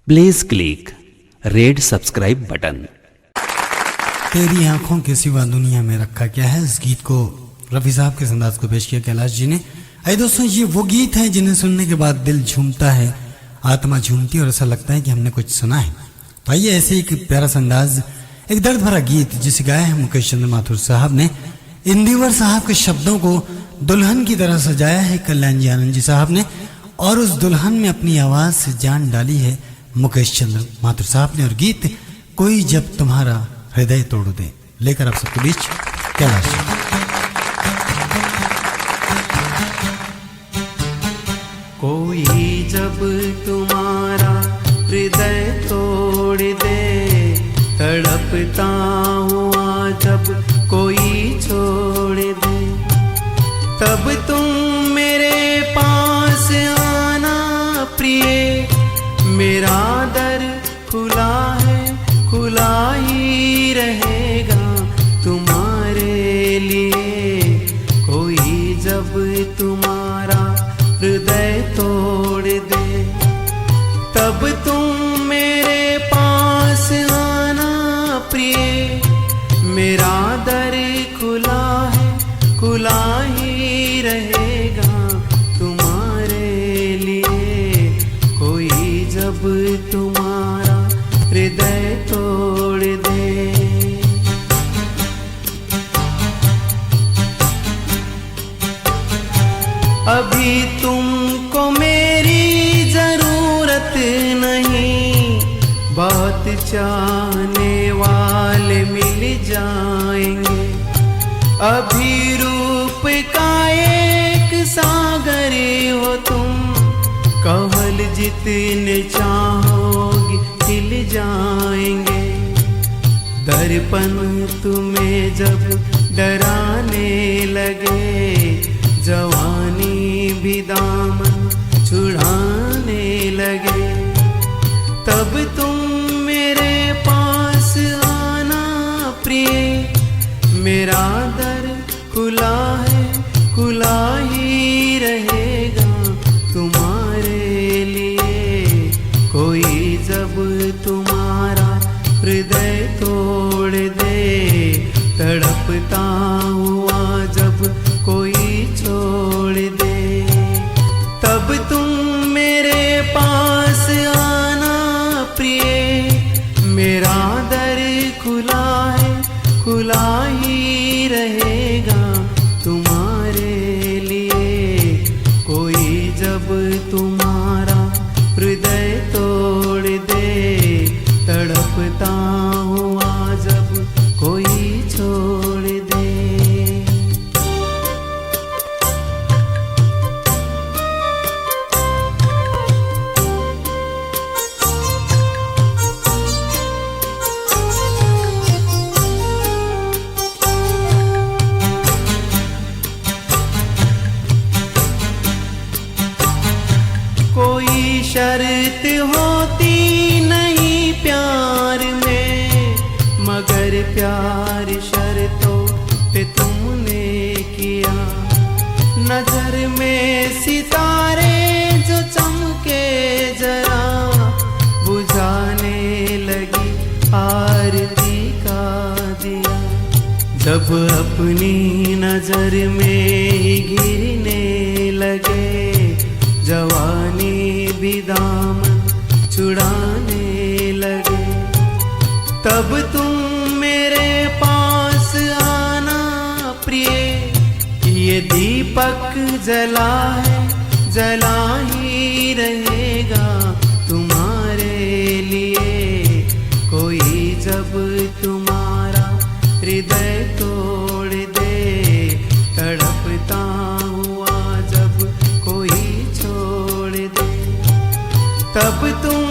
Please click red subscribe button. तेरी आंखों के सिवा दुनिया में रखा क्या है, इस गीत को रफी साहब के अंदाज को पेश किया कैलाश जी ने। आइए दोस्तों, ये वो गीत है जिन्हें सुनने के बाद दिल झूमता है, आत्मा झूमती है और ऐसा लगता है कि हमने कुछ सुना है। तो आइए ऐसे एक प्यारा सा अंदाज, एक दर्द भरा गीत जिसे गाया है मुकेश चंद्र माथुर साहब ने, इंदिवर साहब के शब्दों को दुल्हन की तरह सजाया है कल्याण जी आनंद जी साहब ने, और उस दुल्हन में अपनी आवाज से जान डाली है मुकेश चंद्र माथुर साहब ने। और गीत कोई जब तुम्हारा हृदय तोड़ दे लेकर आप सबके बीच कैलाश। कोई जब तुम्हारा हृदय तोड़ दे, तड़पता हुआ जब कोई छोड़ दे, तब तुम मेरे पास आना प्रिय, मेरा दर खुला है, खुला ही रहेगा तुम्हारे लिए। कोई जब तुम्हारा हृदय तोड़ दे, तब तुम मेरे पास आना प्रिय, मेरा दर खुला है, खुला ही रहेगा तुम्हारे लिए। कोई जब तुम्हारा हृदय तोड़ दे। अभी तुमको मेरी जरूरत नहीं, बहुत चाहने वाले मिल जाएंगे। अभी रूप का एक सागर हो तुम, कवल जितने चाहोगे खिल जाएंगे। दर्पण तुम्हें जब डराने लगे, जवानी भी दामन छुड़ाने लगे, तब तुम मेरे पास आना प्रिय, मेरा दर खुला है, खुला ही रहेगा तुम्हारे लिए। कोई जब तुम्हारा हृदय तोड़ दे, तड़पता हुआ जब कोई छोड़ दे, तब तुम मेरे पास आना प्रिय, मेरा दर खुला है, खुला ही रहेगा तुम्हारे लिए। कोई जब तुम्हारा हृदय तोड़ दे, तड़पता हुआ जब कोई छोड़ दे। कोई शर्त होती नहीं प्यार में, मगर प्यार शर्तों पे तुमने किया। नजर में सितारे जो चमके जरा, बुझाने लगी आरती का दिया। जब अपनी नजर में ही गिरने लगे, जवानी भी दामन छुड़ाने लगे, तब तुम मेरे पास आना प्रिय। ये दीपक जला है, जला ही रहेगा तुम्हारे लिए। कोई जब तुम्हारा हृदय तोड़ दे, तड़पता हुआ जब कोई छोड़ दे, तब तुम